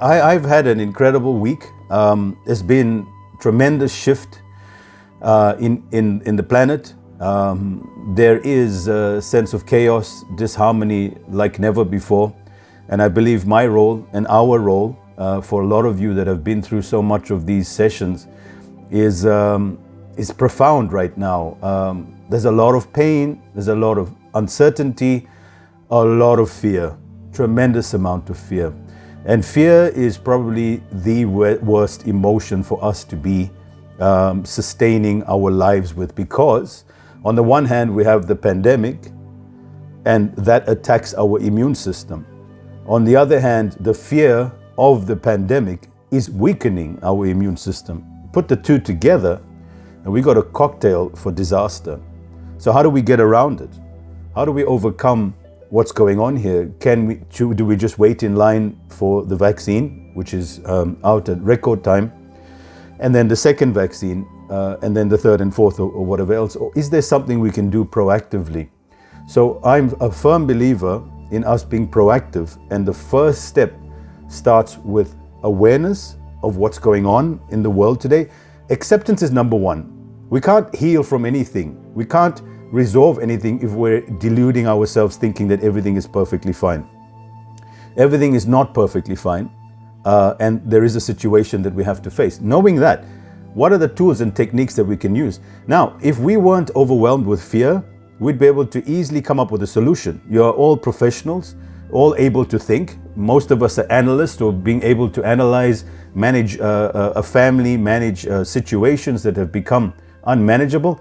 I've had an incredible week. There's been tremendous shift in the planet. There is a sense of chaos, disharmony like never before. And I believe my role and our role for a lot of you that have been through so much of these sessions is profound right now. There's a lot of pain, there's a lot of uncertainty, a lot of fear, tremendous amount of fear. And fear is probably the worst emotion for us to be sustaining our lives with, because on the one hand, we have the pandemic and that attacks our immune system. On the other hand, the fear of the pandemic is weakening our immune system. Put the two together and we got a cocktail for disaster. So how do we get around it? How do we overcome what's going on here? Do we just wait in line for the vaccine, which is out at record time, and then the second vaccine, and then the third and fourth or whatever else? Or is there something we can do proactively? So I'm a firm believer in us being proactive, and the first step starts with awareness of what's going on in the world today. Acceptance is number one. We can't heal from anything. We can't resolve anything if we're deluding ourselves thinking that everything is perfectly fine. Everything is not perfectly fine, and there is a situation that we have to face. Knowing that, what are the tools and techniques that we can use? Now, if we weren't overwhelmed with fear, we'd be able to easily come up with a solution. You're all professionals, all able to think. Most of us are analysts, or being able to analyze, manage a family, manage situations that have become unmanageable.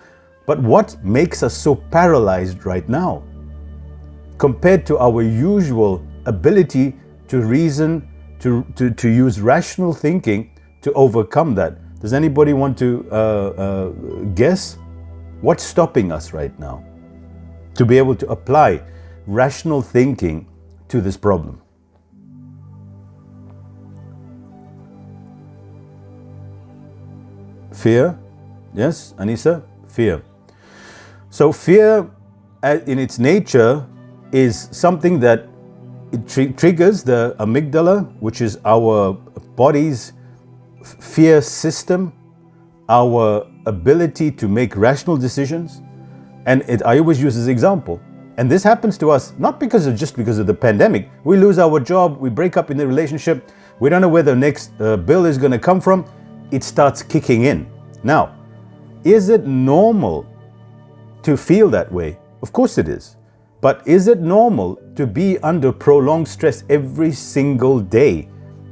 But what makes us so paralyzed right now compared to our usual ability to reason, to use rational thinking to overcome that? Does anybody want to guess? What's stopping us right now to be able to apply rational thinking to this problem? Fear? Yes, Anissa? Fear. So fear in its nature is something that it triggers the amygdala, which is our body's fear system, our ability to make rational decisions. And I always use this example. And this happens to us not just because of the pandemic. We lose our job, we break up in the relationship, we don't know where the next bill is going to come from. It starts kicking in. Now, is it normal to feel that way? Of course it is. But is it normal to be under prolonged stress every single day,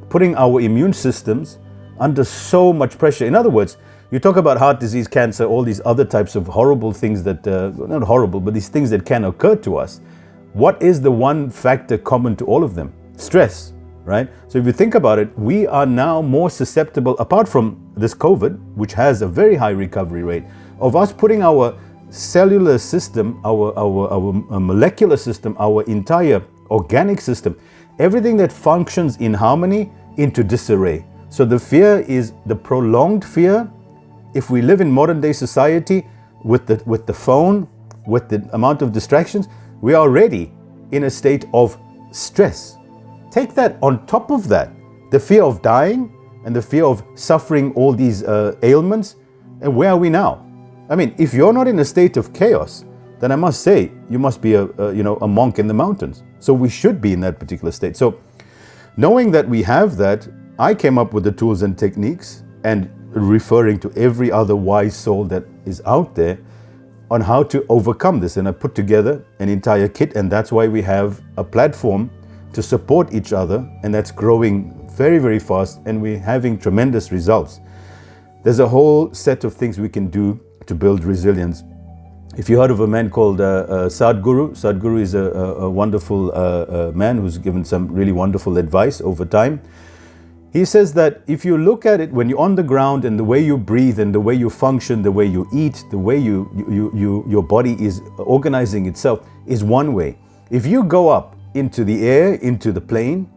putting our immune systems under so much pressure? In other words, you talk about heart disease, cancer, all these other types of horrible things that, not horrible, but these things that can occur to us. What is the one factor common to all of them? Stress, right? So if you think about it, we are now more susceptible, apart from this COVID, which has a very high recovery rate, of us putting our cellular system, our molecular system, our entire organic system, everything that functions in harmony, into disarray. So the fear is the prolonged fear. If we live in modern day society with the phone, with the amount of distractions, we are already in a state of stress. Take that on top of that, the fear of dying and the fear of suffering all these ailments, and where are we now? I mean, if you're not in a state of chaos, then I must say you must be a monk in the mountains. So we should be in that particular state. So knowing that we have that, I came up with the tools and techniques, and referring to every other wise soul that is out there on how to overcome this. And I put together an entire kit, and that's why we have a platform to support each other, and that's growing very, very fast, and we're having tremendous results. There's a whole set of things we can do to build resilience. If you heard of a man called Sadhguru, Sadhguru is a wonderful man who's given some really wonderful advice over time. He says that if you look at it when you're on the ground, and the way you breathe and the way you function, the way you eat, the way your body is organizing itself is one way. If you go up into the air, into the plane,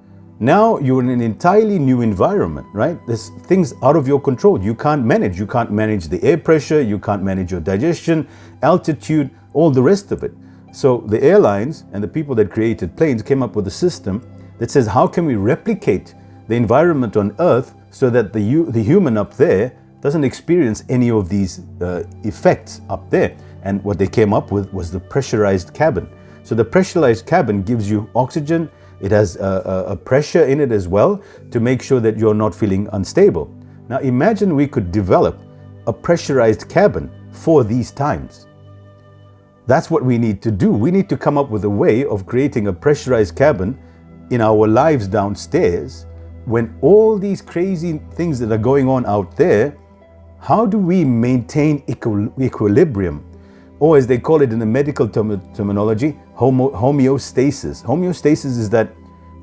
now you're in an entirely new environment, right? There's things out of your control. You can't manage. You can't manage the air pressure. You can't manage your digestion, altitude, all the rest of it. So the airlines and the people that created planes came up with a system that says, how can we replicate the environment on Earth so that the human up there doesn't experience any of these effects up there. And what they came up with was the pressurized cabin. So the pressurized cabin gives you oxygen. It has a pressure in it as well to make sure that you're not feeling unstable. Now imagine we could develop a pressurized cabin for these times. That's what we need to do. We need to come up with a way of creating a pressurized cabin in our lives downstairs. When all these crazy things that are going on out there, how do we maintain equilibrium? Or as they call it in the medical terminology, homeostasis. Homeostasis is that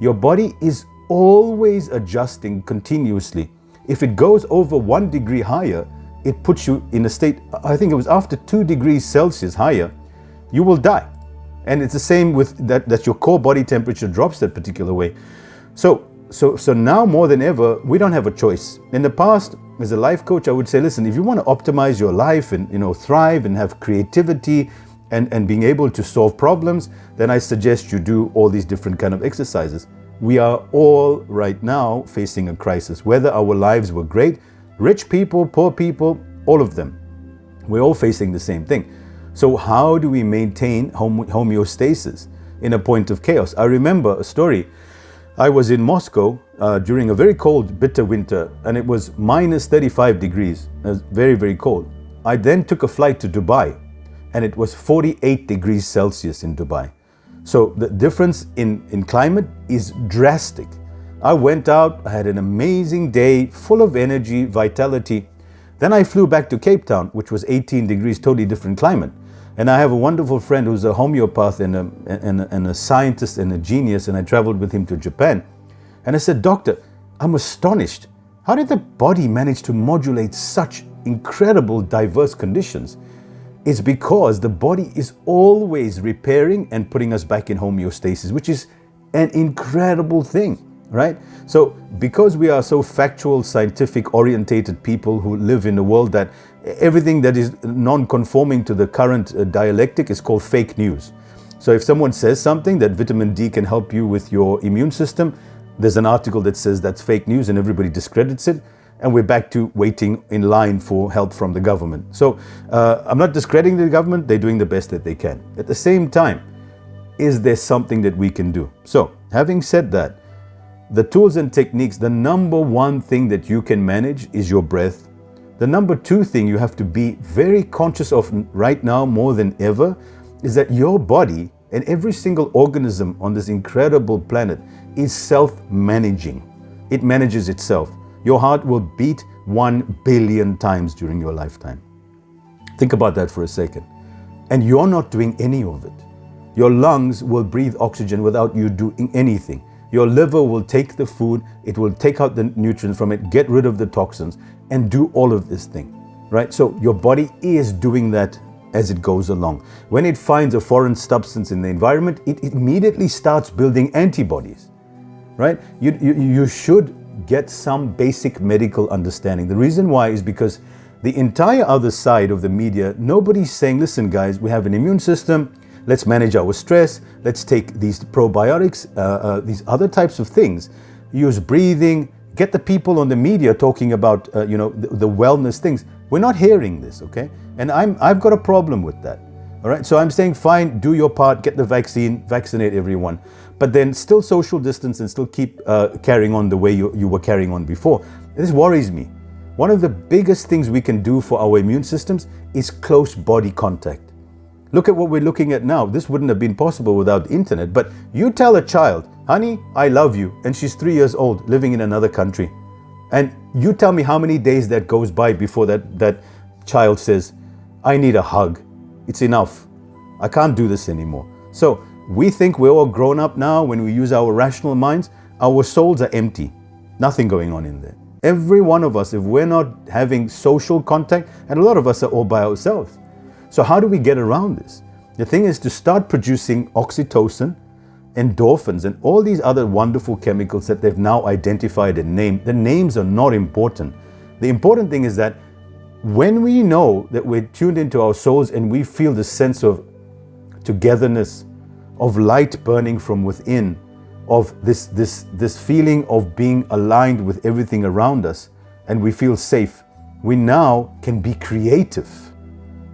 your body is always adjusting continuously. If it goes over 1 degree higher, it puts you in a state, I think it was after 2 degrees Celsius higher, you will die. And it's the same with that your core body temperature drops that particular way. So now more than ever, we don't have a choice. In the past, as a life coach, I would say, listen, if you want to optimize your life and thrive and have creativity and being able to solve problems, then I suggest you do all these different kind of exercises. We are all right now facing a crisis, whether our lives were great, rich people, poor people, all of them. We're all facing the same thing. So how do we maintain homeostasis in a point of chaos? I remember a story. I was in Moscow during a very cold, bitter winter, and it was minus 35 degrees. It was very, very cold. I then took a flight to Dubai, and it was 48 degrees Celsius in Dubai. So the difference in climate is drastic. I went out, I had an amazing day, full of energy, vitality. Then I flew back to Cape Town, which was 18 degrees, totally different climate. And I have a wonderful friend who's a homeopath and a scientist and a genius, and I traveled with him to Japan. And I said, Doctor, I'm astonished. How did the body manage to modulate such incredible diverse conditions? It's because the body is always repairing and putting us back in homeostasis, which is an incredible thing, right? So because we are so factual, scientific orientated people who live in a world that everything that is non-conforming to the current dialectic is called fake news. So if someone says something that vitamin D can help you with your immune system, there's an article that says that's fake news and everybody discredits it. And we're back to waiting in line for help from the government. So I'm not discrediting the government. They're doing the best that they can. At the same time, is there something that we can do? So having said that, the tools and techniques, the number one thing that you can manage is your breath. The number two thing you have to be very conscious of right now more than ever is that your body and every single organism on this incredible planet is self-managing. It manages itself. Your heart will beat 1 billion times during your lifetime. Think about that for a second. And you're not doing any of it. Your lungs will breathe oxygen without you doing anything. Your liver will take the food, it will take out the nutrients from it, get rid of the toxins, and do all of this thing, right? So your body is doing that as it goes along. When it finds a foreign substance in the environment, it immediately starts building antibodies, right? You should get some basic medical understanding. The reason why is because the entire other side of the media, nobody's saying, listen guys, we have an immune system, let's manage our stress, let's take these probiotics, these other types of things, use breathing, get the people on the media talking about the wellness things. We're not hearing this, okay? And I've got a problem with that. All right, so I'm saying fine, do your part, get the vaccine, vaccinate everyone, but then still social distance and still keep carrying on the way you were carrying on before. This worries me. One of the biggest things we can do for our immune systems is close body contact. Look at what we're looking at now. This wouldn't have been possible without the internet, but you tell a child, honey, I love you, and she's 3 years old living in another country. And you tell me how many days that goes by before that child says, I need a hug. It's enough. I can't do this anymore. So we think we're all grown up now when we use our rational minds. Our souls are empty. Nothing going on in there. Every one of us, if we're not having social contact, and a lot of us are all by ourselves. So how do we get around this? The thing is to start producing oxytocin, endorphins, and all these other wonderful chemicals that they've now identified and named. The names are not important. The important thing is that when we know that we're tuned into our souls and we feel the sense of togetherness, of light burning from within, of this feeling of being aligned with everything around us, and we feel safe, we now can be creative,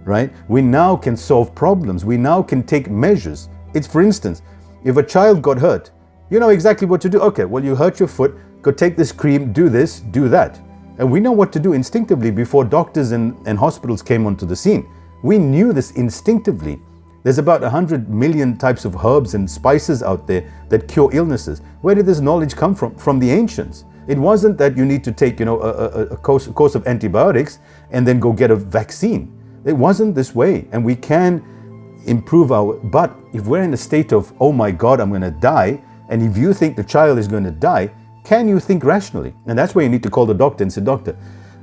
right? We now can solve problems. We now can take measures. It's, for instance, if a child got hurt, you know exactly what to do. Okay, well, you hurt your foot, go take this cream, do this, do that. And we know what to do instinctively before doctors and hospitals came onto the scene. We knew this instinctively. There's about 100 million types of herbs and spices out there that cure illnesses. Where did this knowledge come from? From the ancients. It wasn't that you need to take, a course of antibiotics and then go get a vaccine. It wasn't this way. And we can improve but if we're in a state of, oh my God, I'm going to die, and if you think the child is going to die, can you think rationally? And that's where you need to call the doctor and say, doctor,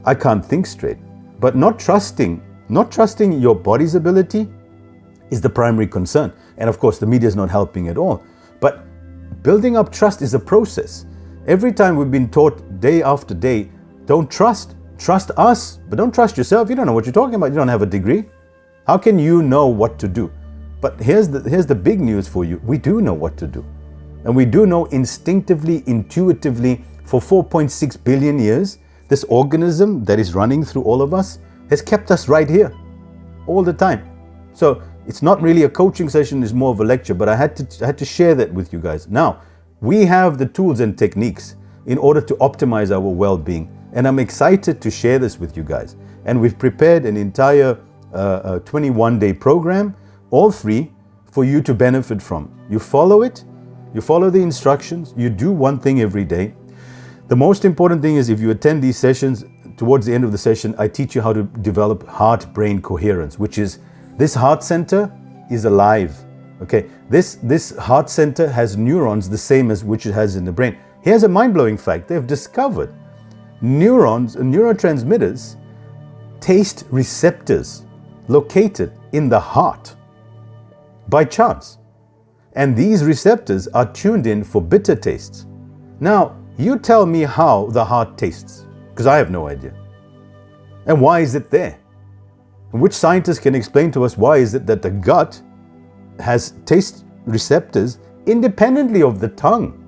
I can't think straight. But not trusting your body's ability is the primary concern. And of course, the media is not helping at all. But building up trust is a process. Every time we've been taught day after day, don't trust us, but don't trust yourself. You don't know what you're talking about. You don't have a degree. How can you know what to do? But here's the big news for you. We do know what to do. And we do know instinctively, intuitively, for 4.6 billion years, this organism that is running through all of us has kept us right here all the time. So it's not really a coaching session, it's more of a lecture, but I had to share that with you guys. Now, we have the tools and techniques in order to optimize our well-being. And I'm excited to share this with you guys. And we've prepared an entire 21-day program, all free, for you to benefit from. You follow it, you follow the instructions, you do one thing every day. The most important thing is if you attend these sessions, towards the end of the session, I teach you how to develop heart-brain coherence, which is this heart center is alive. Okay, this heart center has neurons the same as which it has in the brain. Here's a mind-blowing fact. They've discovered neurons, neurotransmitters, taste receptors located in the heart by chance. And these receptors are tuned in for bitter tastes. Now, you tell me how the heart tastes, because I have no idea. And why is it there? And which scientist can explain to us why is it that the gut has taste receptors independently of the tongue?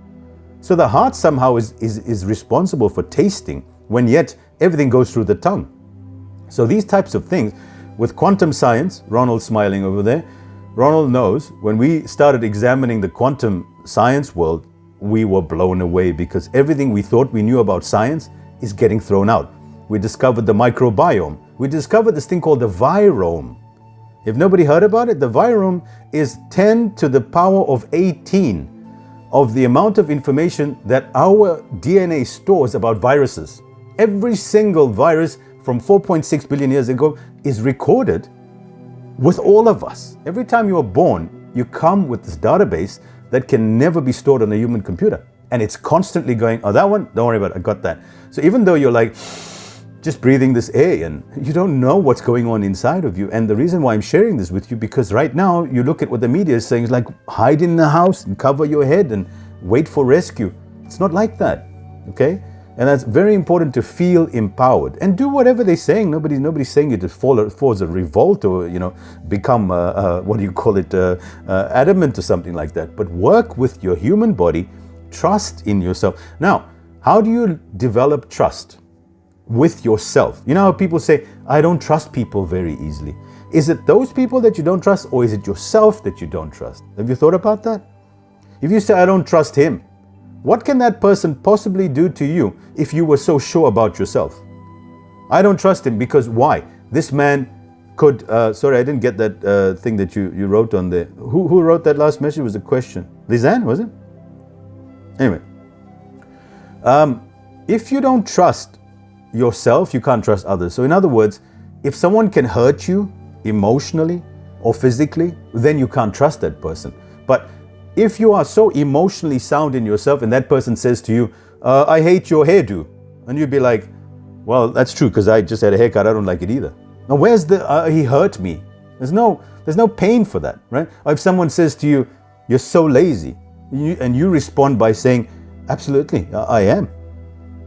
So the heart somehow is responsible for tasting, when yet everything goes through the tongue. So these types of things, with quantum science, Ronald's smiling over there, Ronald knows when we started examining the quantum science world, we were blown away because everything we thought we knew about science is getting thrown out. We discovered the microbiome. We discovered this thing called the virome. If nobody heard about it, the virome is 10 to the power of 18 of the amount of information that our DNA stores about viruses. Every single virus from 4.6 billion years ago is recorded with all of us. Every time you are born, you come with this database that can never be stored on a human computer. And it's constantly going, oh, that one, don't worry about it, I got that. So even though you're like, just breathing this air and you don't know what's going on inside of you. And the reason why I'm sharing this with you, because right now you look at what the media is saying, it's like hide in the house and cover your head and wait for rescue. It's not like that, okay? And that's very important to feel empowered and do whatever they're saying. Nobody's saying it to force a revolt or, become, adamant or something like that. But work with your human body, trust in yourself. Now, how do you develop trust with yourself? You know how people say, I don't trust people very easily. Is it those people that you don't trust, or is it yourself that you don't trust? Have you thought about that? If you say, I don't trust him, what can that person possibly do to you if you were so sure about yourself? I don't trust him because why? This man could, sorry, I didn't get that thing that you wrote on there. Who wrote that last message? It was a question. Lizanne, was it? Anyway, if you don't trust yourself, you can't trust others. So in other words, if someone can hurt you emotionally or physically, then you can't trust that person. But if you are so emotionally sound in yourself and that person says to you, I hate your hairdo, and you'd be like, well, that's true because I just had a haircut, I don't like it either. Now where's the, he hurt me? There's no pain for that, right? Or if someone says to you, you're so lazy, and you respond by saying, absolutely, I am.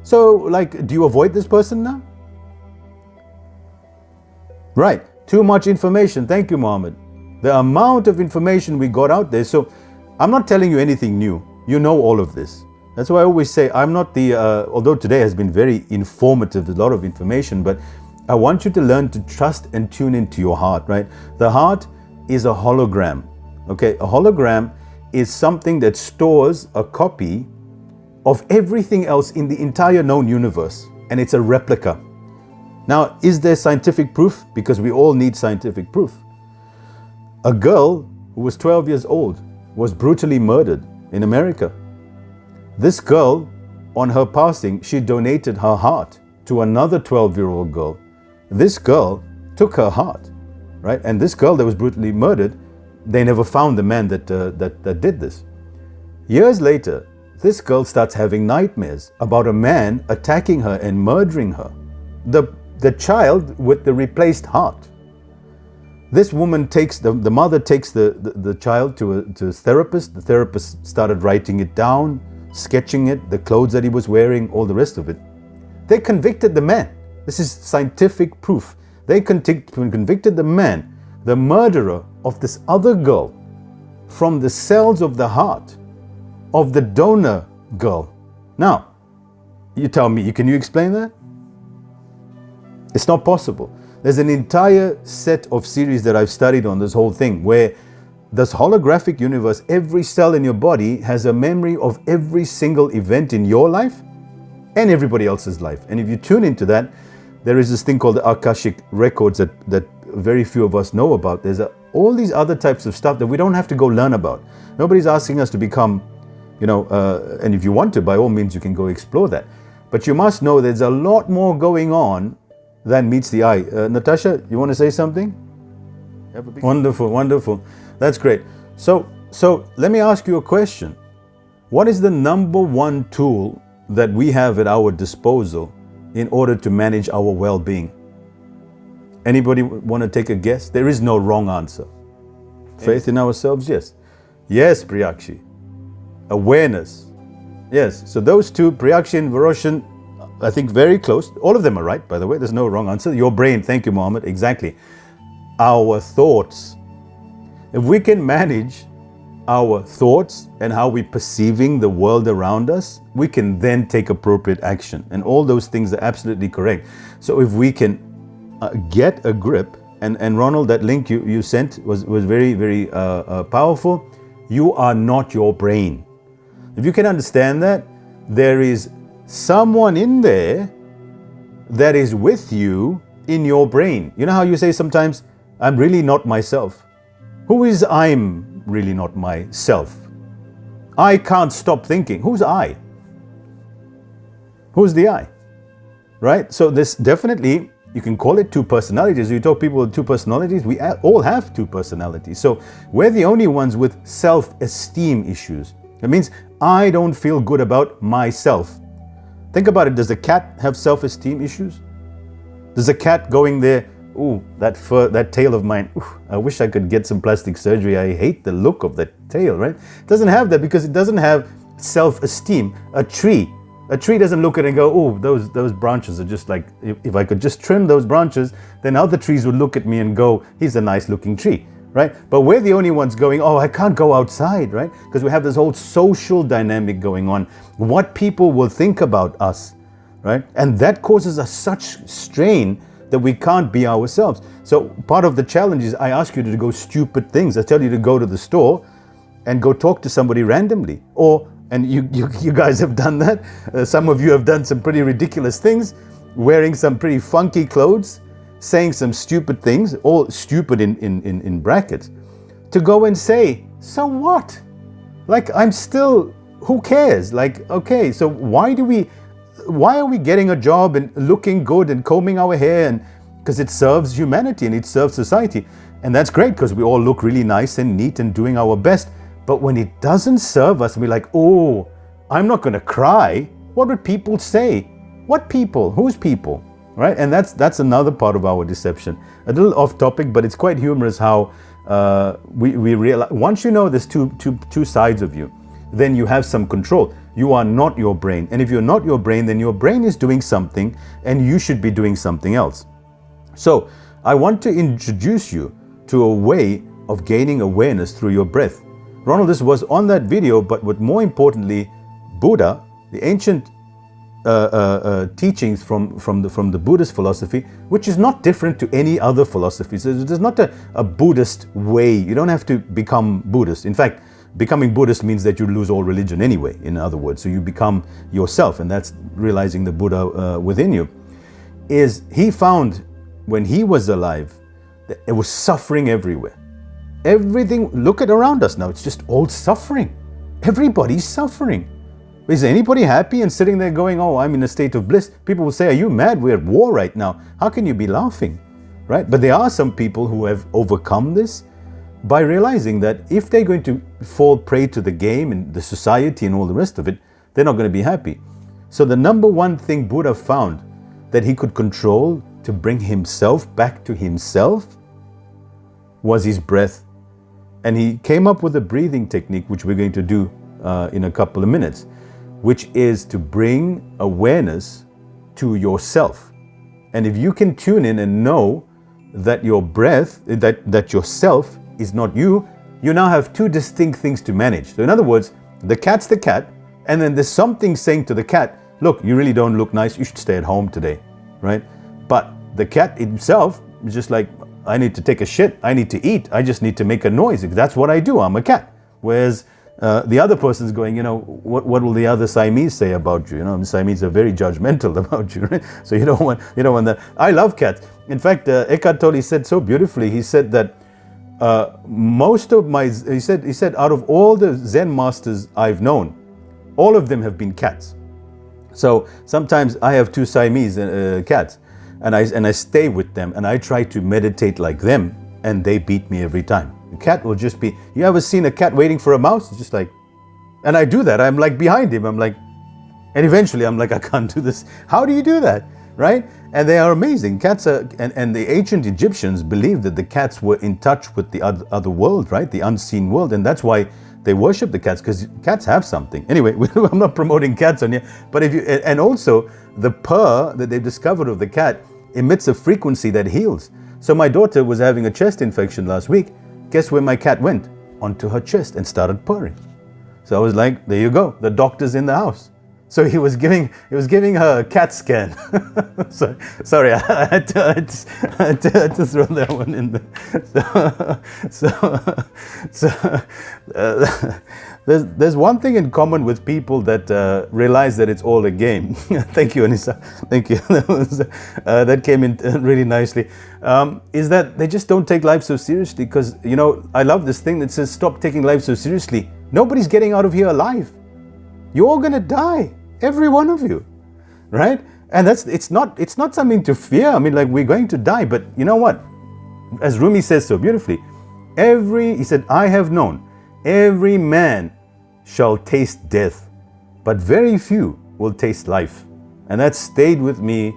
So like, do you avoid this person now? Right, too much information. Thank you, Mohammed. The amount of information we got out there. So I'm not telling you anything new. You know all of this. That's why I always say I'm not the, although today has been very informative, a lot of information, but I want you to learn to trust and tune into your heart, right? The heart is a hologram, okay? A hologram is something that stores a copy of everything else in the entire known universe, and it's a replica. Now, is there scientific proof? Because we all need scientific proof. A girl who was 12 years old was brutally murdered in America. This girl, on her passing, she donated her heart to another 12-year-old girl. This girl took her heart, right? And this girl that was brutally murdered, they never found the man that did this. Years later, this girl starts having nightmares about a man attacking her and murdering her. The child with the replaced heart. This woman takes, the mother takes the child to a therapist. The therapist started writing it down, sketching it, the clothes that he was wearing, all the rest of it. They convicted the man. This is scientific proof. They convicted the man, the murderer of this other girl, from the cells of the heart of the donor girl. Now, you tell me, can you explain that? It's not possible. There's an entire set of series that I've studied on this whole thing where this holographic universe, every cell in your body has a memory of every single event in your life and everybody else's life. And if you tune into that, there is this thing called the Akashic records that very few of us know about. There's all these other types of stuff that we don't have to go learn about. Nobody's asking us to become, and if you want to, by all means, you can go explore that. But you must know there's a lot more going on than meets the eye. Natasha, you want to say something? Wonderful, wonderful. That's great. So let me ask you a question. What is the number one tool that we have at our disposal in order to manage our well-being? Anybody want to take a guess? There is no wrong answer. Faith in ourselves, yes. Yes, Priyakshi. Awareness. Yes, so those two, Priyakshi and Varoshan, I think very close. All of them are right, by the way. There's no wrong answer. Your brain, thank you, Mohammed. Exactly. Our thoughts. If we can manage our thoughts and how we're perceiving the world around us, we can then take appropriate action. And all those things are absolutely correct. So if we can get a grip, and Ronald, that link you sent was very, very powerful. You are not your brain. If you can understand that, there is someone in there that is with you in your brain. You know how you say sometimes, I'm really not myself. Who is I'm really not myself? I can't stop thinking. Who's I? Who's the I? Right? So this definitely, you can call it two personalities. You talk people with two personalities, we all have two personalities. So we're the only ones with self-esteem issues. It means I don't feel good about myself. Think about it. Does a cat have self-esteem issues? Does a cat going there, ooh, that fur, that tail of mine, ooh, I wish I could get some plastic surgery. I hate the look of that tail, right? It doesn't have that because it doesn't have self-esteem. A tree doesn't look at it and go, oh, those branches are just like, if I could just trim those branches, then other trees would look at me and go, he's a nice looking tree, right? But we're the only ones going, oh, I can't go outside, right? Because we have this whole social dynamic going on. What people will think about us, right? And that causes us such strain that we can't be ourselves. So part of the challenge is I ask you to go stupid things. I tell you to go to the store and go talk to somebody randomly. And you guys have done that. Some of you have done some pretty ridiculous things, wearing some pretty funky clothes, saying some stupid things, all stupid in brackets, to go and say, so what? Like, I'm still, who cares? Like, okay, so why are we getting a job and looking good and combing our hair? And because it serves humanity and it serves society. And that's great because we all look really nice and neat and doing our best. But when it doesn't serve us, we're like, oh, I'm not going to cry. What would people say? What people? Whose people? Right? And that's another part of our deception. A little off topic, but it's quite humorous how we realize, once you know there's two sides of you, then you have some control. You are not your brain. And if you're not your brain, then your brain is doing something and you should be doing something else. So I want to introduce you to a way of gaining awareness through your breath. Ronald, this was on that video, but what more importantly, Buddha, the ancient teachings from the Buddhist philosophy, which is not different to any other philosophy. So there's not a Buddhist way. You don't have to become Buddhist. In fact, becoming Buddhist means that you lose all religion anyway, in other words. So you become yourself, and that's realizing the Buddha within you. Is he found when he was alive that it was suffering everywhere. Everything, look at around us now, it's just all suffering. Everybody's suffering. Is anybody happy and sitting there going, oh, I'm in a state of bliss? People will say, are you mad? We're at war right now. How can you be laughing? Right? But there are some people who have overcome this by realizing that if they're going to fall prey to the game and the society and all the rest of it, they're not going to be happy. So the number one thing Buddha found that he could control to bring himself back to himself was his breath. And he came up with a breathing technique, which we're going to do in a couple of minutes, which is to bring awareness to yourself. And if you can tune in and know that your breath, that yourself is not you, you now have two distinct things to manage. So in other words, the cat's the cat, and then there's something saying to the cat, look, you really don't look nice, you should stay at home today, right? But the cat himself is just like, I need to take a shit, I need to eat, I just need to make a noise. That's what I do, I'm a cat. Whereas the other person's going, what will the other Siamese say about you? The Siamese are very judgmental about you, right? So you don't want that. I love cats. In fact, Eckhart Tolle said so beautifully, he said that he said out of all the Zen masters I've known, all of them have been cats. So sometimes I have two Siamese cats, and I stay with them, and I try to meditate like them, and they beat me every time. The cat will just be, you ever seen a cat waiting for a mouse? It's just like, and I do that. I'm like behind him. I'm like, and eventually I'm like, I can't do this. How do you do that? Right? And they are amazing. Cats are, and the ancient Egyptians believed that the cats were in touch with the other world, right? The unseen world. And that's why they worship the cats, because cats have something. Anyway, I'm not promoting cats on here, but and also the purr that they've discovered of the cat emits a frequency that heals. So my daughter was having a chest infection last week. Guess where my cat went? Onto her chest and started purring. So I was like, there you go, the doctor's in the house. So he was giving her a CAT scan. Sorry, I had to throw that one in there. There's one thing in common with people that realize that it's all a game. Thank you, Anissa. Thank you. That came in really nicely. Is that they just don't take life so seriously? Because I love this thing that says stop taking life so seriously. Nobody's getting out of here alive. You're all gonna die, every one of you, right? And it's not something to fear. I mean, like, we're going to die, but you know what? As Rumi says so beautifully, he said, I have known every man shall taste death, but very few will taste life. And that stayed with me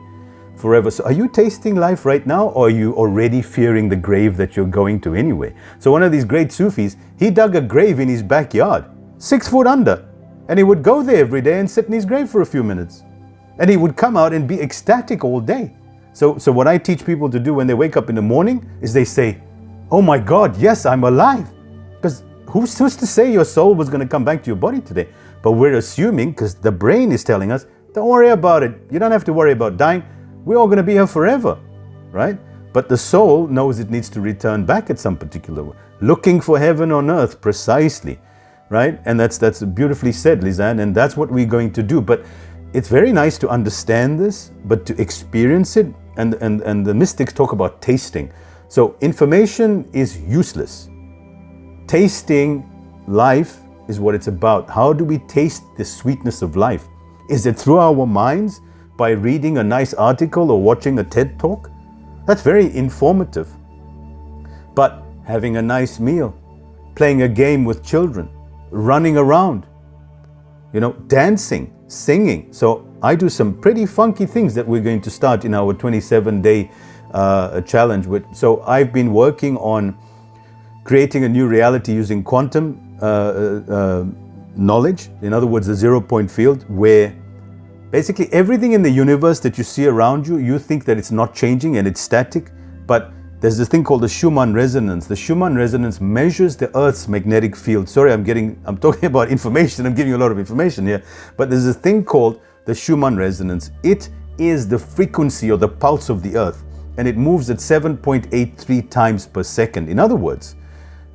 forever. So are you tasting life right now, or are you already fearing the grave that you're going to anyway? So one of these great Sufis, he dug a grave in his backyard, 6 foot under, and he would go there every day and sit in his grave for a few minutes. And he would come out and be ecstatic all day. So what I teach people to do when they wake up in the morning is they say, oh my God, yes, I'm alive. Because who's to say your soul was going to come back to your body today? But we're assuming, because the brain is telling us, don't worry about it. You don't have to worry about dying. We're all going to be here forever, right? But the soul knows it needs to return back at some particular way. Looking for heaven on earth, precisely, right? And that's beautifully said, Lizanne, and that's what we're going to do. But it's very nice to understand this, but to experience it, and the mystics talk about tasting. So information is useless. Tasting life is what it's about. How do we taste the sweetness of life? Is it through our minds, by reading a nice article or watching a TED talk? That's very informative. But having a nice meal, playing a game with children, running around, dancing, singing. So I do some pretty funky things that we're going to start in our 27-day challenge with. So I've been working on creating a new reality using quantum knowledge. In other words, the 0-point field, where basically everything in the universe that you see around you, you think that it's not changing and it's static, but there's this thing called the Schumann Resonance. The Schumann Resonance measures the Earth's magnetic field. Sorry, I'm talking about information. I'm giving you a lot of information here. But there's a thing called the Schumann Resonance. It is the frequency or the pulse of the Earth, and it moves at 7.83 times per second. In other words,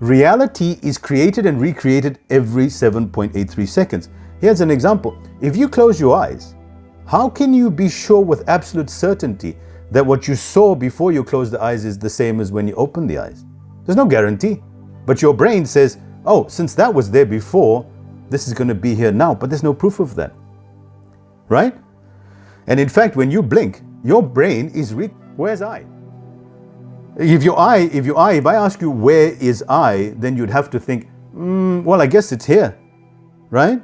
reality is created and recreated every 7.83 seconds. Here's an example. If you close your eyes, how can you be sure with absolute certainty that what you saw before you closed the eyes is the same as when you open the eyes? There's no guarantee. But your brain says, oh, since that was there before, this is going to be here now. But there's no proof of that. Right? And in fact, when you blink, your brain is where's I? If I ask you where is I, then you'd have to think, well, I guess it's here. Right?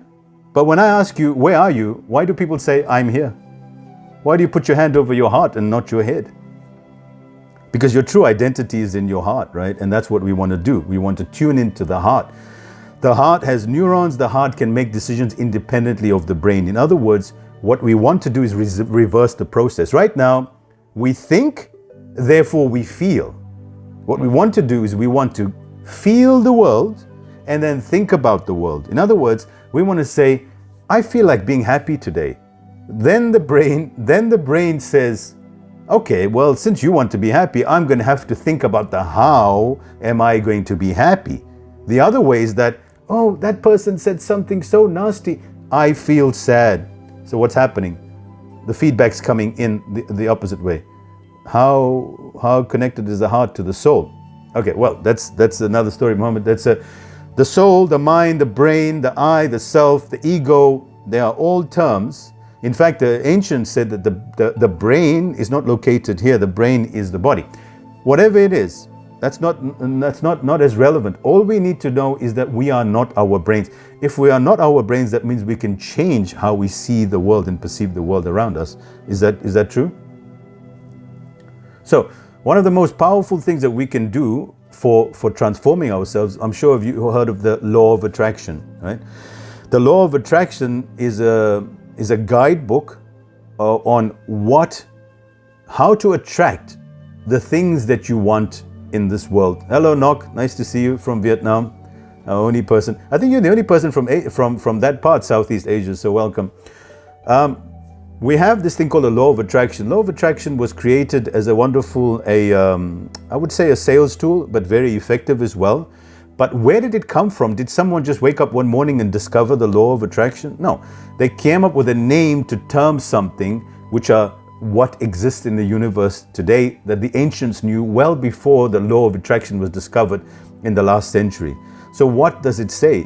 But when I ask you, where are you? Why do people say, I'm here? Why do you put your hand over your heart and not your head? Because your true identity is in your heart, right? And that's what we want to do. We want to tune into the heart. The heart has neurons. The heart can make decisions independently of the brain. In other words, what we want to do is reverse the process. Right now, we think, therefore we feel. What we want to do is we want to feel the world and then think about the world. In other words, we want to say, I feel like being happy today. Then the brain says, okay, well, since you want to be happy, I'm going to have to think about the how am I going to be happy. The other way is that, oh, that person said something so nasty, I feel sad. So what's happening? The feedback's coming in the opposite way. How connected is the heart to the soul? Okay, well, that's another story, Mohammed. The soul, the mind, the brain, the I, the self, the ego, they are all terms. In fact, the ancients said that the brain is not located here. The brain is the body. Whatever it is, that's not as relevant. All we need to know is that we are not our brains. If we are not our brains, that means we can change how we see the world and perceive the world around us. Is that true? So, one of the most powerful things that we can do for transforming ourselves, I'm sure you heard of the law of attraction, right? The law of attraction is a guidebook on how to attract the things that you want in this world. Hello, Nok. Nice to see you from Vietnam. Our only person. I think you're the only person from that part, Southeast Asia. So welcome. We have this thing called the law of attraction. Law of attraction was created as a wonderful, I would say a sales tool, but very effective as well. But where did it come from? Did someone just wake up one morning and discover the law of attraction? No. They came up with a name to term something which are what exists in the universe today that the ancients knew well before the law of attraction was discovered in the last century. So what does it say?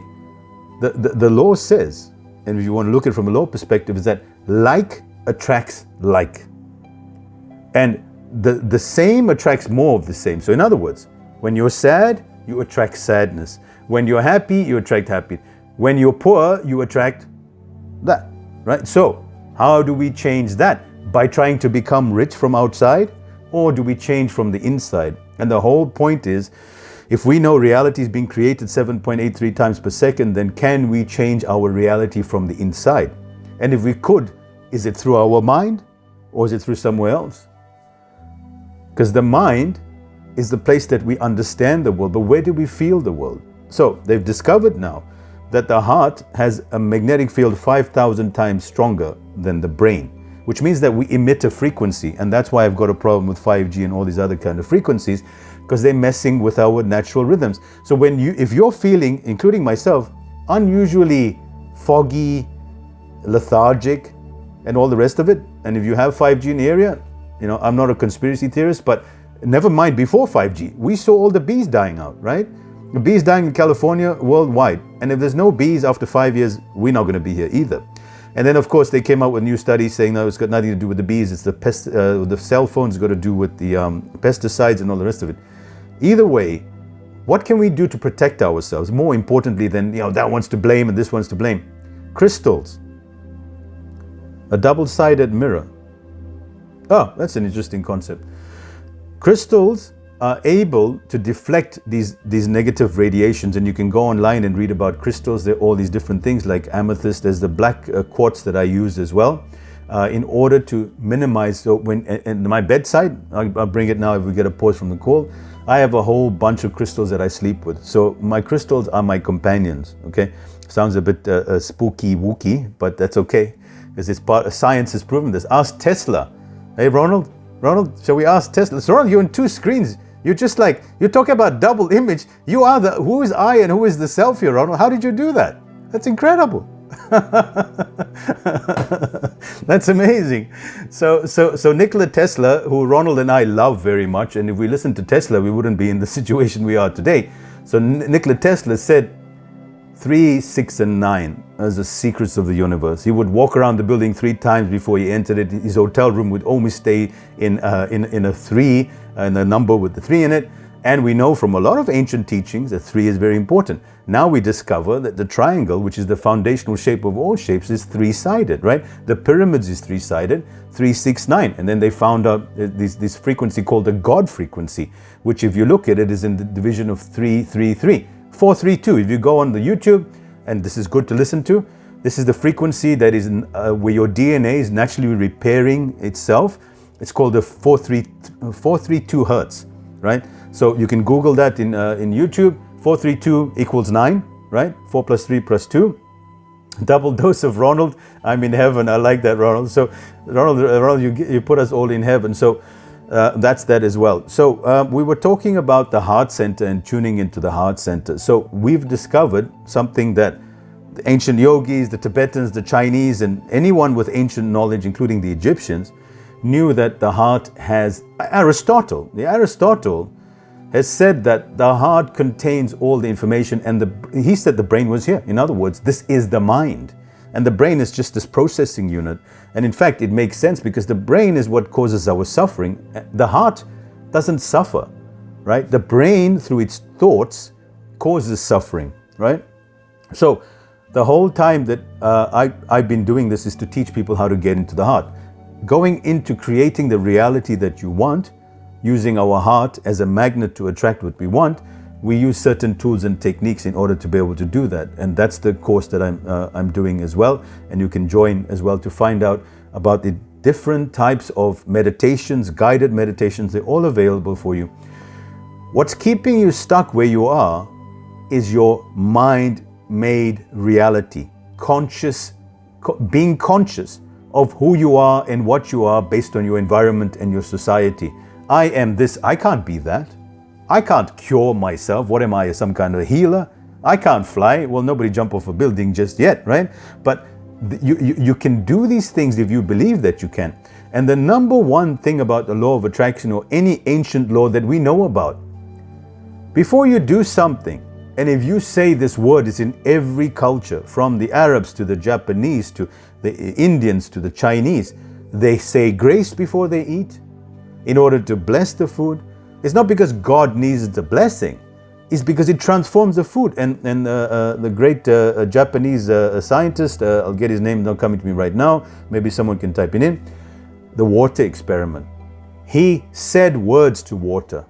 The law says, and if you want to look at it from a law perspective, is that like attracts like. And the same attracts more of the same. So in other words, when you're sad, you attract sadness. When you're happy, you attract happy. When you're poor, you attract that, right? So how do we change that? By trying to become rich from outside, or do we change from the inside? And the whole point is, if we know reality is being created 7.83 times per second, then can we change our reality from the inside? And if we could, is it through our mind or is it through somewhere else? Because the mind is the place that we understand the world, but where do we feel the world? So they've discovered now that the heart has a magnetic field 5,000 times stronger than the brain, which means that we emit a frequency. And that's why I've got a problem with 5G and all these other kind of frequencies, because they're messing with our natural rhythms. So if you're feeling, including myself, unusually foggy, lethargic, and all the rest of it, and if you have 5G in the area, I'm not a conspiracy theorist, but never mind before 5G, we saw all the bees dying out, right? The bees dying in California, worldwide. And if there's no bees after 5 years, we're not going to be here either. And then, of course, they came out with new studies saying, no, it's got nothing to do with the bees. It's the cell phones got to do with the pesticides and all the rest of it. Either way, what can we do to protect ourselves? More importantly than, that one's to blame and this one's to blame. Crystals. A double-sided mirror. Oh, that's an interesting concept. Crystals are able to deflect these negative radiations, and you can go online and read about crystals. There are all these different things like amethyst. There's the black quartz that I use as well. in order to minimize. So when in my bedside, I'll bring it now if we get a pause from the call, I have a whole bunch of crystals that I sleep with. So my crystals are my companions, okay? Sounds a bit spooky wooky, but that's okay, because it's part of science has proven this. Ask Tesla. Hey, Ronald, shall we ask Tesla? So Ronald, you're on two screens. You're just like, you're talking about double image. You are who is I and who is the self here, Ronald? How did you do that? That's incredible. That's amazing. So Nikola Tesla, who Ronald and I love very much, and if we listened to Tesla, we wouldn't be in the situation we are today. So Nikola Tesla said 3, 6, and 9 as the secrets of the universe. He would walk around the building 3 times before he entered it. His hotel room would always stay in a 3, and a number with the 3 in it. And we know from a lot of ancient teachings that 3 is very important. Now we discover that the triangle, which is the foundational shape of all shapes, is 3-sided, right? The pyramids is 3-sided, 3, 6, 9. And then they found out this frequency called the God frequency, which if you look at it is in the division of 3, 3, 3. 4, 3, 2. If you go on the YouTube, and this is good to listen to, this is the frequency that is where your DNA is naturally repairing itself. It's called the 432 hertz, right? So you can Google that in YouTube. 432 equals 9, right? 4 plus 3 plus 2. Double dose of Ronald. I'm in heaven. I like that, Ronald. So Ronald, you put us all in heaven. So that's that as well. So we were talking about the heart center and tuning into the heart center. So we've discovered something that the ancient yogis, the Tibetans, the Chinese, and anyone with ancient knowledge, including the Egyptians, knew that the heart has Aristotle has said that the heart contains all the information, and he said the brain was here. In other words, this is the mind. And the brain is just this processing unit. And in fact, it makes sense because the brain is what causes our suffering. The heart doesn't suffer, right? The brain, through its thoughts, causes suffering, right? So the whole time that I've been doing this is to teach people how to get into the heart. Going into creating the reality that you want, using our heart as a magnet to attract what we want, we use certain tools and techniques in order to be able to do that. And that's the course that I'm doing as well. And you can join as well to find out about the different types of meditations, guided meditations. They're all available for you. What's keeping you stuck where you are is your mind-made reality. Being conscious of who you are and what you are based on your environment and your society. I am this, I can't be that. I can't cure myself. What am I, some kind of healer? I can't fly. Well, nobody jump off a building just yet, right? But you can do these things if you believe that you can. And the number one thing about the law of attraction, or any ancient law that we know about, before you do something, and if you say this word is in every culture, from the Arabs to the Japanese to the Indians to the Chinese, they say grace before they eat in order to bless the food. It's not because God needs the blessing. It's because it transforms the food. And the great Japanese scientist, I'll get his name not coming to me right now, maybe someone can type it in, the water experiment. He said words to water,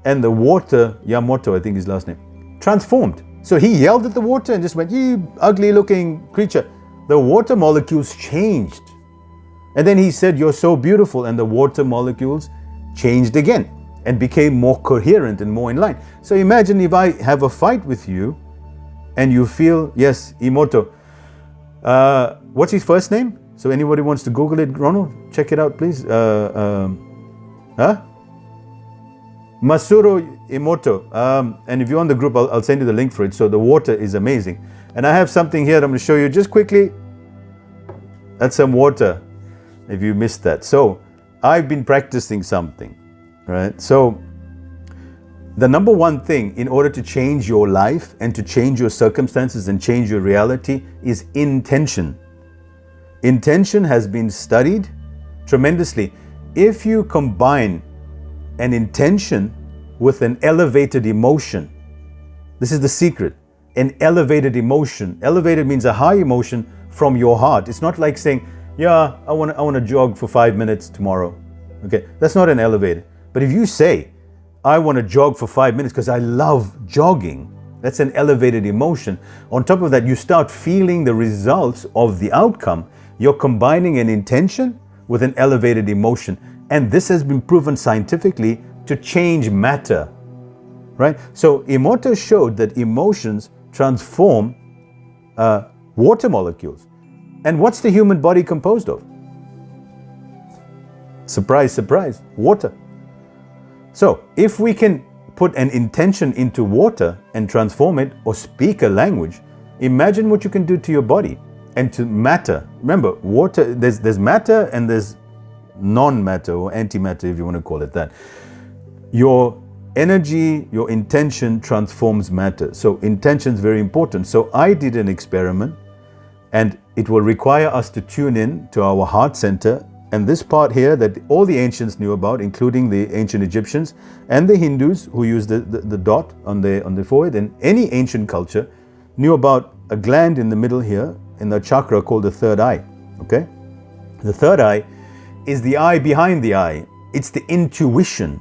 and the water, Yamoto I think his last name, transformed. So he yelled at the water and just went, "You ugly looking creature." The water molecules changed. And then he said, "You're so beautiful," and the water molecules changed again and became more coherent and more in line. So imagine if I have a fight with you and you feel, yes, Imoto. What's his first name? So anybody wants to Google it, Ronald, check it out, please. Masuro Imoto. And if you're on the group, I'll send you the link for it. So the water is amazing. And I have something here that I'm going to show you just quickly. That's some water, if you missed that. So I've been practicing something, right? So the number one thing in order to change your life and to change your circumstances and change your reality is intention. Intention has been studied tremendously. If you combine an intention with an elevated emotion, this is the secret, an elevated emotion. Elevated means a high emotion from your heart. It's not like saying, yeah, I want to jog for 5 minutes tomorrow. Okay, that's not an elevated. But if you say, I want to jog for 5 minutes because I love jogging, that's an elevated emotion. On top of that, you start feeling the results of the outcome. you're combining an intention with an elevated emotion. And this has been proven scientifically to change matter, right? So Emoto showed that emotions transform water molecules. And what's the human body composed of? Surprise, surprise, water. So if we can put an intention into water and transform it or speak a language, imagine what you can do to your body and to matter. Remember, water, there's matter and there's non-matter or antimatter, if you want to call it that. Your energy, your intention transforms matter. So intention is very important. So I did an experiment, and it will require us to tune in to our heart center. And this part here that all the ancients knew about, including the ancient Egyptians and the Hindus who used the dot on the forehead, and any ancient culture knew about a gland in the middle here in the chakra called the third eye. Okay? The third eye is the eye behind the eye. It's the intuition.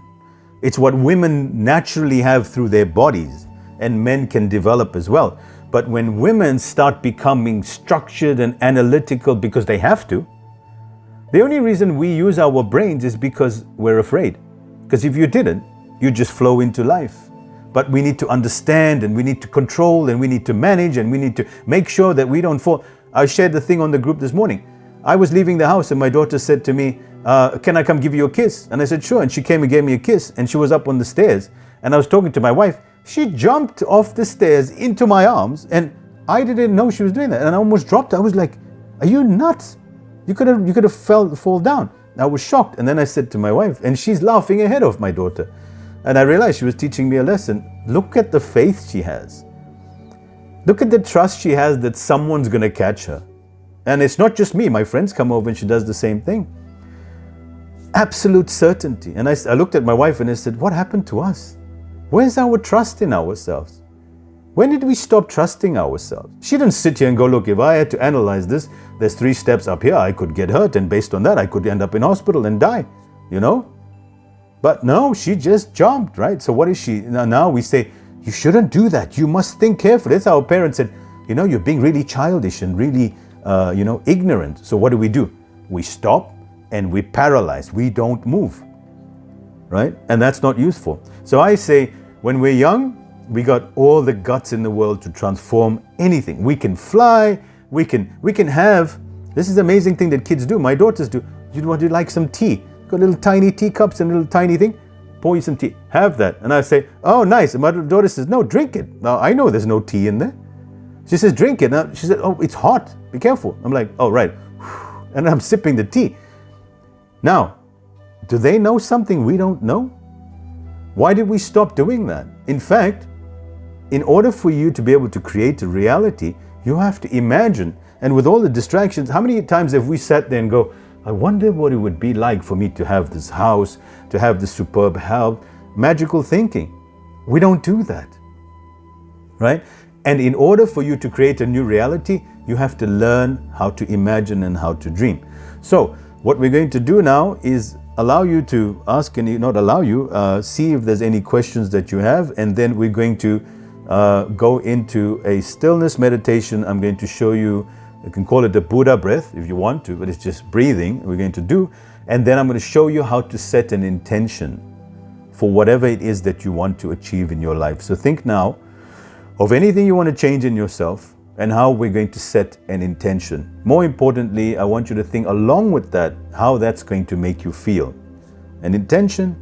It's what women naturally have through their bodies, and men can develop as well. But when women start becoming structured and analytical because they have to, the only reason we use our brains is because we're afraid. Because if you didn't, you'd just flow into life. But we need to understand, and we need to control, and we need to manage, and we need to make sure that we don't fall. I shared the thing on the group this morning. I was leaving the house and my daughter said to me, can I come give you a kiss? And I said, sure. And she came and gave me a kiss, and she was up on the stairs. And I was talking to my wife. She jumped off the stairs into my arms, and I didn't know she was doing that. And I almost dropped. I was like, are you nuts? You could have fall down. I was shocked. And then I said to my wife, and she's laughing ahead of my daughter. And I realized she was teaching me a lesson. Look at the faith she has. Look at the trust she has that someone's going to catch her. And it's not just me. My friends come over and she does the same thing. Absolute certainty. And I looked at my wife and I said, what happened to us? Where's our trust in ourselves? When did we stop trusting ourselves? She didn't sit here and go, look, if I had to analyze this, there's 3 steps up here. I could get hurt. And based on that, I could end up in hospital and die, you know? But no, she just jumped, right? So what is she? Now we say, you shouldn't do that. You must think carefully. That's how our parents said, you're being really childish and really, ignorant. So what do? We stop and we paralyze. We don't move, right? And that's not useful. So I say, when we're young, we got all the guts in the world to transform anything. We can fly. We can have, this is the amazing thing that kids do. My daughters do. Would you like some tea? Got little tiny teacups and little tiny thing. Pour you some tea. Have that. And I say, oh, nice. And my daughter says, no, drink it. Now, I know there's no tea in there. She says, drink it. Now, she said, oh, it's hot. Be careful. I'm like, oh, right. And I'm sipping the tea. Now, do they know something we don't know? Why did we stop doing that? In fact, in order for you to be able to create a reality, you have to imagine. And with all the distractions, how many times have we sat there and go, I wonder what it would be like for me to have this house, to have this superb health, magical thinking. We don't do that, right? And in order for you to create a new reality, you have to learn how to imagine and how to dream. So what we're going to do now is allow you to ask, and not allow you, see if there's any questions that you have, and then we're going to go into a stillness meditation. I'm going to show you. You can call it the Buddha breath if you want to, but it's just breathing we're going to do. And then I'm going to show you how to set an intention for whatever it is that you want to achieve in your life. So think now of anything you want to change in yourself and how we're going to set an intention. More importantly, I want you to think along with that, how that's going to make you feel. An intention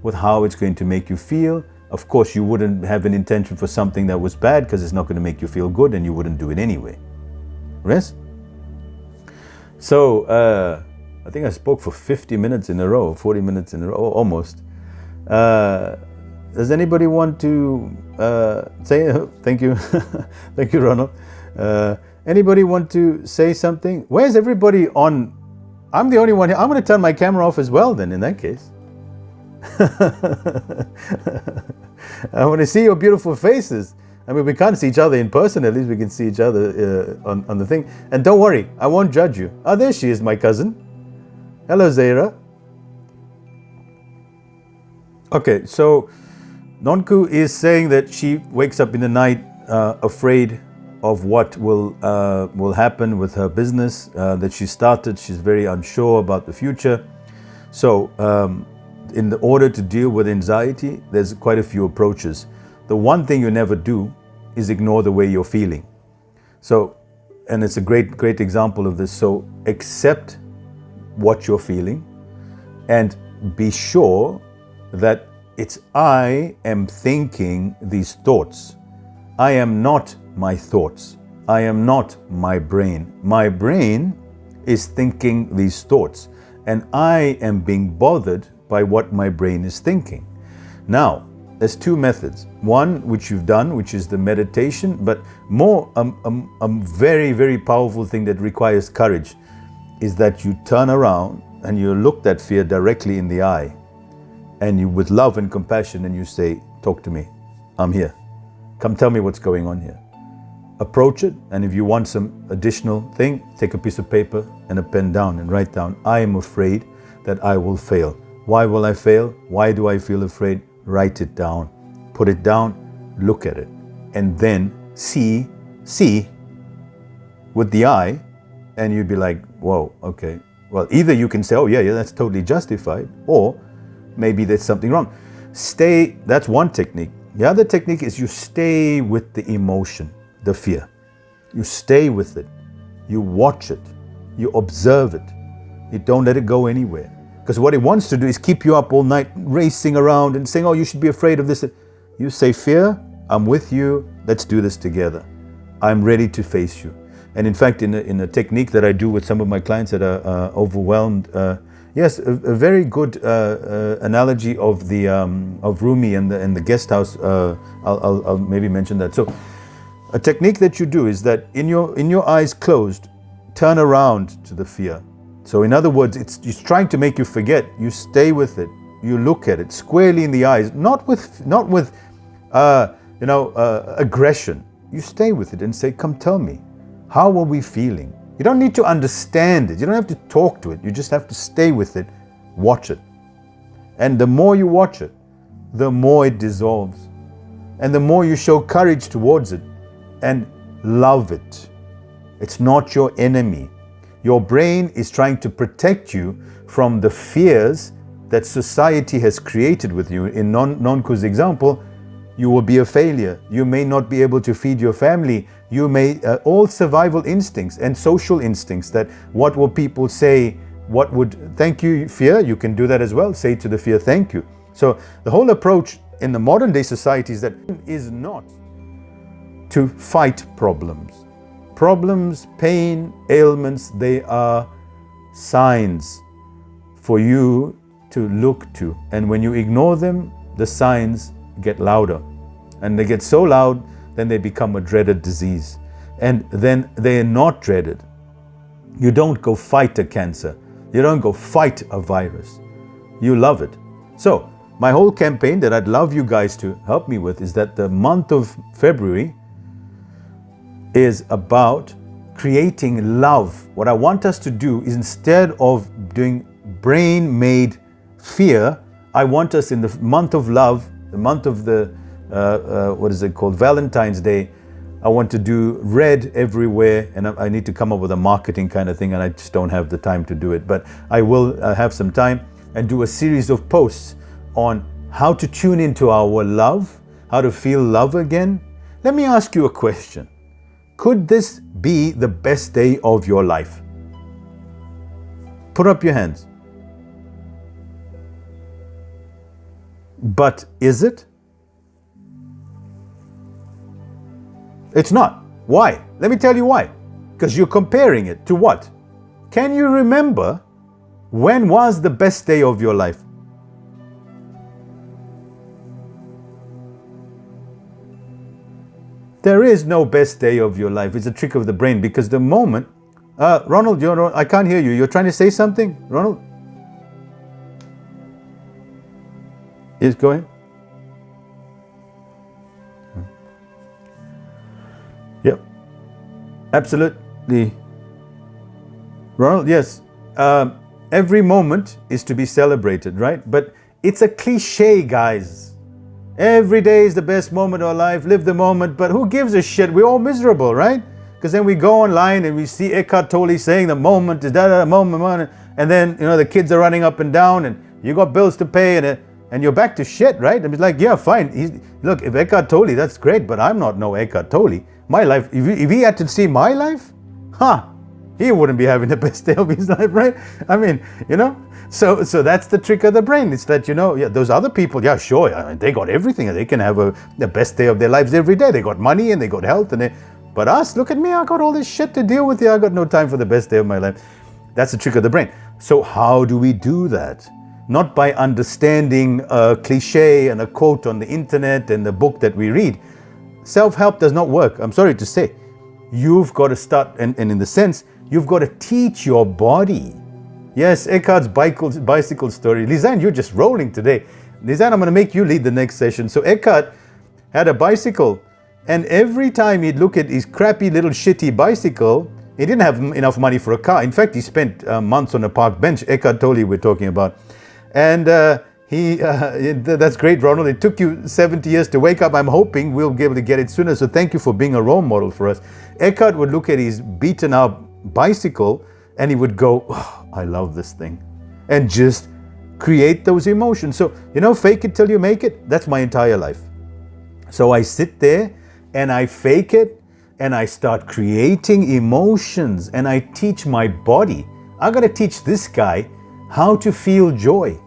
with how it's going to make you feel. Of course, you wouldn't have an intention for something that was bad because it's not going to make you feel good and you wouldn't do it anyway. Yes? So, I think I spoke for 50 minutes in a row, 40 minutes in a row, almost. Does anybody want to say, thank you, thank you, Ronald. Anybody want to say something? Where's everybody on? I'm the only one here. I'm going to turn my camera off as well then, in that case. I want to see your beautiful faces. I mean, we can't see each other in person. At least we can see each other on the thing. And don't worry, I won't judge you. Oh, there she is, my cousin. Hello, Zaira. Okay, so Nonku is saying that she wakes up in the night afraid of what will happen with her business that she started. She's very unsure about the future. So in the order to deal with anxiety, there's quite a few approaches. The one thing you never do is ignore the way you're feeling. So, and it's a great example of this. So accept what you're feeling and be sure that it's I am thinking these thoughts. I am not my thoughts. I am not my brain. My brain is thinking these thoughts, and I am being bothered by what my brain is thinking. Now, there's two methods. One, which you've done, which is the meditation, but more a very powerful thing that requires courage is that you turn around and you look that fear directly in the eye, and you, with love and compassion, and you say, talk to me. I'm here. Come tell me what's going on here. Approach it, and if you want some additional thing, take a piece of paper and a pen down and write down, I am afraid that I will fail. Why will I fail? Why do I feel afraid? Write it down. Put it down, look at it, and then see with the eye, and you'd be like, whoa, okay. Well, either you can say, oh yeah, that's totally justified, or maybe there's something wrong. That's one technique. The other technique is you stay with the emotion, the fear. You stay with it. You watch it. You observe it. You don't let it go anywhere. Because what it wants to do is keep you up all night, racing around and saying, oh, you should be afraid of this. You say, fear, I'm with you. Let's do this together. I'm ready to face you. And in fact, in a technique that I do with some of my clients that are overwhelmed, yes, a very good analogy of the of Rumi and the guest house. I'll maybe mention that. So, a technique that you do is that in your eyes closed, turn around to the fear. So, in other words, it's trying to make you forget. You stay with it. You look at it squarely in the eyes, not with aggression. You stay with it and say, "Come, tell me, how are we feeling?" You don't need to understand it. You don't have to talk to it. You just have to stay with it, watch it. And the more you watch it, the more it dissolves. And the more you show courage towards it and love it. It's not your enemy. Your brain is trying to protect you from the fears that society has created with you. In Nonku's example, you will be a failure. You may not be able to feed your family. You may, all survival instincts and social instincts, that what will people say, thank you, fear, you can do that as well. Say to the fear, thank you. So the whole approach in the modern day society is not to fight problems. Problems, pain, ailments, they are signs for you to look to. And when you ignore them, the signs get louder. And they get so loud, then they become a dreaded disease. And then they're not dreaded. You don't go fight a cancer. You don't go fight a virus. You love it. So, my whole campaign that I'd love you guys to help me with is that the month of February is about creating love. What I want us to do is, instead of doing brain-made fear, I want us in the month of love, the month of the what is it called? Valentine's Day. I want to do red everywhere, and I need to come up with a marketing kind of thing, and I just don't have the time to do it. But I will have some time and do a series of posts on how to tune into our love, how to feel love again. Let me ask you a question. Could this be the best day of your life? Put up your hands. But is it? It's not. Why? Let me tell you why. Because you're comparing it to what? Can you remember when was the best day of your life? There is no best day of your life. It's a trick of the brain, because the moment... Ronald, I can't hear you. You're trying to say something? Ronald? Yes, go ahead. Yep. Absolutely. Ronald, yes. Every moment is to be celebrated, right? But it's a cliche, guys. Every day is the best moment of our life. Live the moment. But who gives a shit? We're all miserable, right? Because then we go online and we see Eckhart Tolle saying the moment is da moment, and then the kids are running up and down, and you got bills to pay, and you're back to shit, right? And it's like, yeah, fine. Look, if Eckhart Tolle, that's great, but I'm not no Eckhart Tolle. My life, if he had to see my life, he wouldn't be having the best day of his life, right? I mean, So that's the trick of the brain. It's that, those other people, yeah, sure, I mean, they got everything. They can have the best day of their lives every day. They got money and they got health. But us, look at me, I got all this shit to deal with. I got no time for the best day of my life. That's the trick of the brain. So how do we do that? Not by understanding a cliche and a quote on the internet and the book that we read. Self-help does not work. I'm sorry to say. You've got to start, and in the sense, you've got to teach your body. Yes, Eckhart's bicycle story. Lisanne, you're just rolling today. Lisanne, I'm going to make you lead the next session. So Eckhart had a bicycle, and every time he'd look at his crappy little shitty bicycle, he didn't have enough money for a car. In fact, he spent months on a park bench. Eckhart Tolle we're talking about. And that's great, Ronald. It took you 70 years to wake up. I'm hoping we'll be able to get it sooner. So thank you for being a role model for us. Eckhart would look at his beaten up bicycle and he would go, oh, I love this thing. And just create those emotions. So, fake it till you make it. That's my entire life. So I sit there and I fake it and I start creating emotions and I teach my body. I got to teach this guy how to feel joy.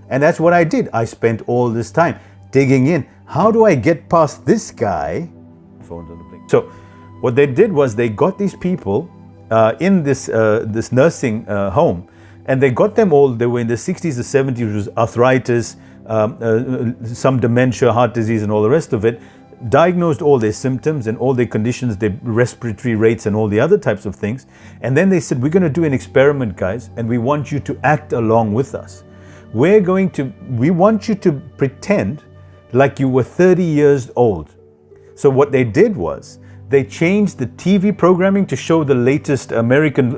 And that's what I did. I spent all this time digging in. How do I get past this guy? So what they did was they got these people in this nursing home, and they got them all. They were in the 60s or 70s, which was arthritis, some dementia, heart disease, and all the rest of it. Diagnosed all their symptoms and all their conditions, their respiratory rates and all the other types of things. And then they said, we're going to do an experiment, guys, and we want you to act along with us. We want you to pretend like you were 30 years old. So what they did was, they changed the TV programming to show the latest American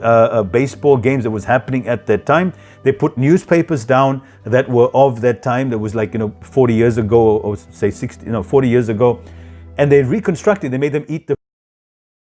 baseball games that was happening at that time. They put newspapers down that were of that time, that was like 40 years ago, or say 40 years ago, and they reconstructed. They made them eat the